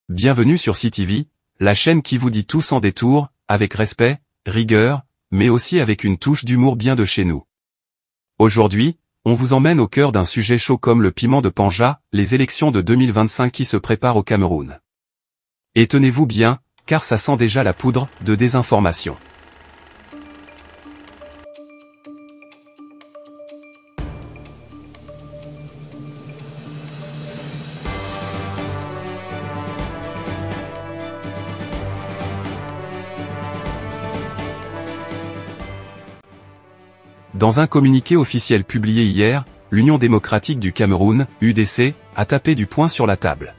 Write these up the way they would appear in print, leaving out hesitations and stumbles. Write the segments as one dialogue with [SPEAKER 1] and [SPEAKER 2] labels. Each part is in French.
[SPEAKER 1] Bienvenue sur CTV, la chaîne qui vous dit tout sans détour, avec respect, rigueur, mais aussi avec une touche d'humour bien de chez nous. Aujourd'hui, on vous emmène au cœur d'un sujet chaud comme le piment de Panja, les élections de 2025 qui se préparent au Cameroun. Et tenez-vous bien, car ça sent déjà la poudre de désinformation. Dans un communiqué officiel publié hier, l'Union démocratique du Cameroun, UDC, a tapé du poing sur la table.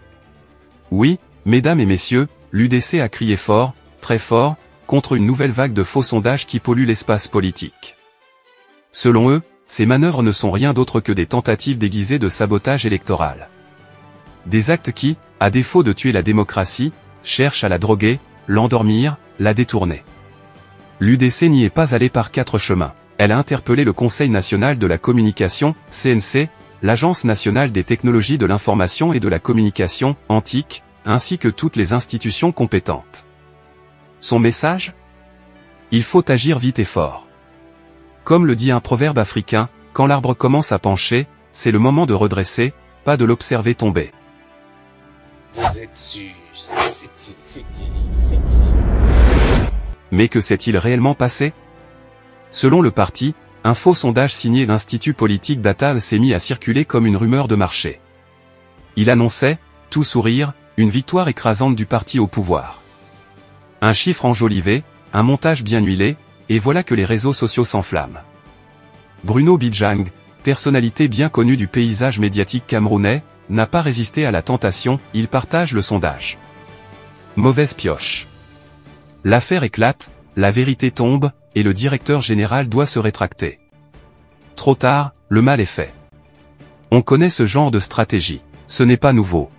[SPEAKER 1] Oui, mesdames et messieurs, l'UDC a crié fort, très fort, contre une nouvelle vague de faux sondages qui polluent l'espace politique. Selon eux, ces manœuvres ne sont rien d'autre que des tentatives déguisées de sabotage électoral. Des actes qui, à défaut de tuer la démocratie, cherchent à la droguer, l'endormir, la détourner. L'UDC n'y est pas allée par quatre chemins. Elle a interpellé le Conseil national de la communication, CNC, l'Agence nationale des technologies de l'information et de la communication, ANTIC, ainsi que toutes les institutions compétentes. Son message ? Il faut agir vite et fort. Comme le dit un proverbe africain, quand l'arbre commence à pencher, c'est le moment de redresser, pas de l'observer tomber.
[SPEAKER 2] Vous êtes sur CTV.
[SPEAKER 1] Mais que s'est-il réellement passé ? Selon le parti, un faux sondage signé l'Institut politique Data s'est mis à circuler comme une rumeur de marché. Il annonçait, tout sourire, une victoire écrasante du parti au pouvoir. Un chiffre enjolivé, un montage bien huilé, et voilà que les réseaux sociaux s'enflamment. Bruno Bijang, personnalité bien connue du paysage médiatique camerounais, n'a pas résisté à la tentation, il partage le sondage. Mauvaise pioche. L'affaire éclate, la vérité tombe, et le directeur général doit se rétracter. Trop tard, le mal est fait. On connaît ce genre de stratégie, ce n'est pas nouveau.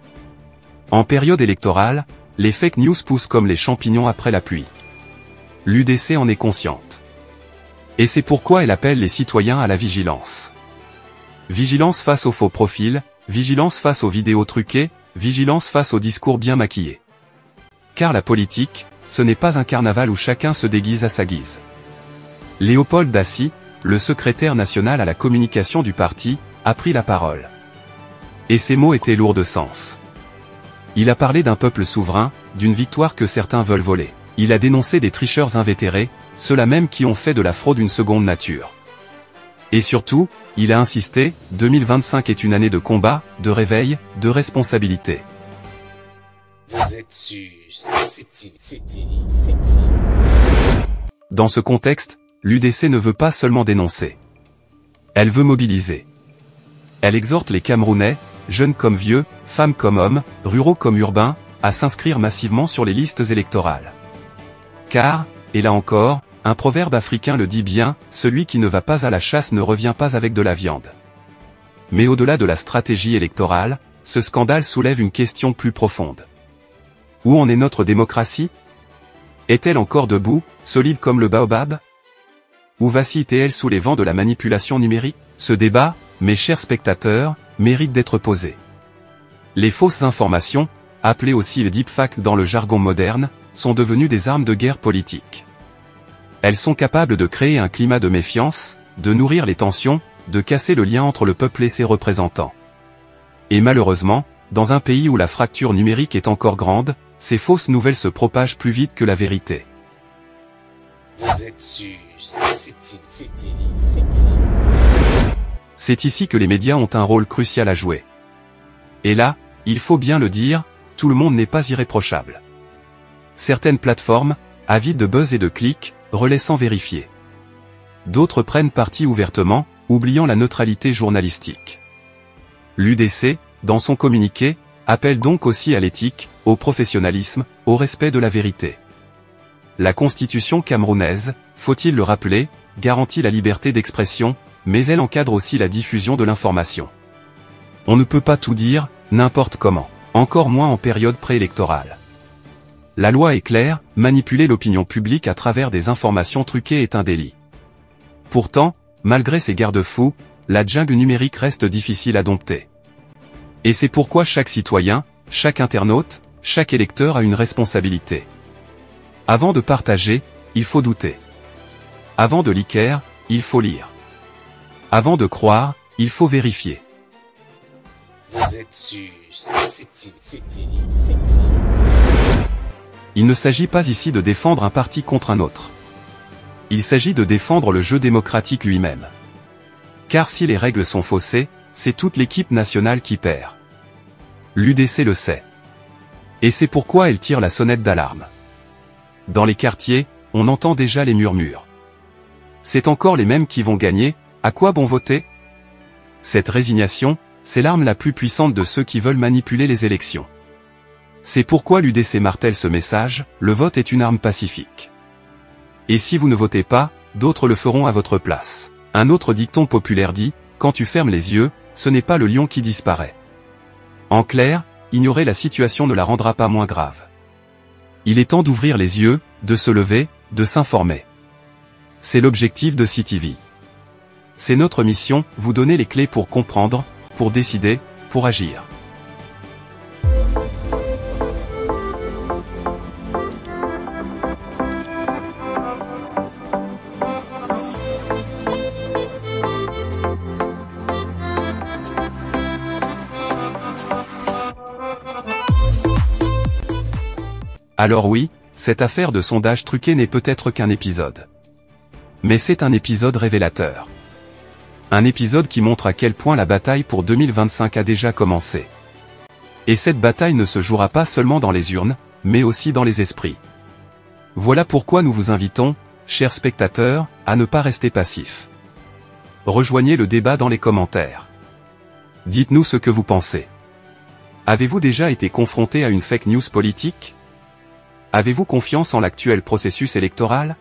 [SPEAKER 1] En période électorale, les fake news poussent comme les champignons après la pluie. L'UDC en est consciente. Et c'est pourquoi elle appelle les citoyens à la vigilance. Vigilance face aux faux profils, vigilance face aux vidéos truquées, vigilance face aux discours bien maquillés. Car la politique, ce n'est pas un carnaval où chacun se déguise à sa guise. Léopold Daci, le secrétaire national à la communication du parti, a pris la parole. Et ces mots étaient lourds de sens. Il a parlé d'un peuple souverain, d'une victoire que certains veulent voler. Il a dénoncé des tricheurs invétérés, ceux-là même qui ont fait de la fraude une seconde nature. Et surtout, il a insisté, 2025 est une année de combat, de réveil, de responsabilité.
[SPEAKER 2] Vous êtes sur CTV.
[SPEAKER 1] Dans ce contexte, l'UDC ne veut pas seulement dénoncer. Elle veut mobiliser. Elle exhorte les Camerounais, jeunes comme vieux, femmes comme hommes, ruraux comme urbains, à s'inscrire massivement sur les listes électorales. Car, et là encore, un proverbe africain le dit bien, celui qui ne va pas à la chasse ne revient pas avec de la viande. Mais au-delà de la stratégie électorale, ce scandale soulève une question plus profonde. Où en est notre démocratie ? Est-elle encore debout, solide comme le baobab ? Ou vacille-t-elle sous les vents de la manipulation numérique ? Ce débat, mes chers spectateurs, mérite d'être posé. Les fausses informations, appelées aussi les deepfakes dans le jargon moderne, sont devenues des armes de guerre politique. Elles sont capables de créer un climat de méfiance, de nourrir les tensions, de casser le lien entre le peuple et ses représentants. Et malheureusement, dans un pays où la fracture numérique est encore grande, ces fausses nouvelles se propagent plus vite que la vérité.
[SPEAKER 2] Vous êtes sur CTV.
[SPEAKER 1] C'est ici que les médias ont un rôle crucial à jouer. Et là, il faut bien le dire, tout le monde n'est pas irréprochable. Certaines plateformes, avides de buzz et de clics, relaient sans vérifier. D'autres prennent parti ouvertement, oubliant la neutralité journalistique. L'UDC, dans son communiqué, appelle donc aussi à l'éthique, au professionnalisme, au respect de la vérité. La Constitution camerounaise, faut-il le rappeler, garantit la liberté d'expression, mais elle encadre aussi la diffusion de l'information. On ne peut pas tout dire, n'importe comment, encore moins en période préélectorale. La loi est claire, manipuler l'opinion publique à travers des informations truquées est un délit. Pourtant, malgré ces garde-fous, la jungle numérique reste difficile à dompter. Et c'est pourquoi chaque citoyen, chaque internaute, chaque électeur a une responsabilité. Avant de partager, il faut douter. Avant de liker, il faut lire. Avant de croire, il faut vérifier.
[SPEAKER 2] Vous êtes sur CTV.
[SPEAKER 1] Il ne s'agit pas ici de défendre un parti contre un autre. Il s'agit de défendre le jeu démocratique lui-même. Car si les règles sont faussées, c'est toute l'équipe nationale qui perd. L'UDC le sait. Et c'est pourquoi elle tire la sonnette d'alarme. Dans les quartiers, on entend déjà les murmures. C'est encore les mêmes qui vont gagner, à quoi bon voter? Cette résignation, c'est l'arme la plus puissante de ceux qui veulent manipuler les élections. C'est pourquoi l'UDC martèle ce message, le vote est une arme pacifique. Et si vous ne votez pas, d'autres le feront à votre place. Un autre dicton populaire dit, quand tu fermes les yeux, ce n'est pas le lion qui disparaît. En clair, ignorer la situation ne la rendra pas moins grave. Il est temps d'ouvrir les yeux, de se lever, de s'informer. C'est l'objectif de CTV. C'est notre mission, vous donner les clés pour comprendre, pour décider, pour agir. Alors oui, cette affaire de sondage truqué n'est peut-être qu'un épisode. Mais c'est un épisode révélateur. Un épisode qui montre à quel point la bataille pour 2025 a déjà commencé. Et cette bataille ne se jouera pas seulement dans les urnes, mais aussi dans les esprits. Voilà pourquoi nous vous invitons, chers spectateurs, à ne pas rester passifs. Rejoignez le débat dans les commentaires. Dites-nous ce que vous pensez. Avez-vous déjà été confronté à une fake news politique ? Avez-vous confiance en l'actuel processus électoral?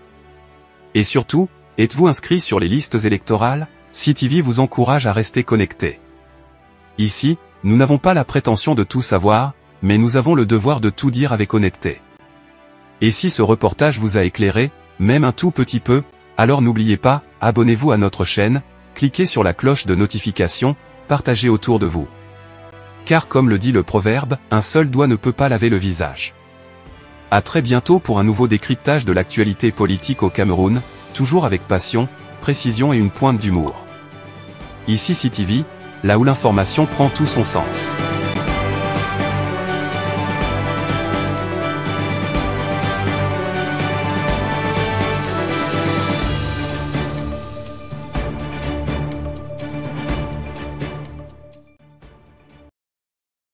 [SPEAKER 1] Et surtout, êtes-vous inscrit sur les listes électorales? CTV vous encourage à rester connecté. Ici, nous n'avons pas la prétention de tout savoir, mais nous avons le devoir de tout dire avec honnêteté. Et si ce reportage vous a éclairé, même un tout petit peu, alors n'oubliez pas, abonnez-vous à notre chaîne, cliquez sur la cloche de notification, partagez autour de vous. Car comme le dit le proverbe, un seul doigt ne peut pas laver le visage. À très bientôt pour un nouveau décryptage de l'actualité politique au Cameroun, toujours avec passion, précision et une pointe d'humour. Ici CTV, là où l'information prend tout son sens.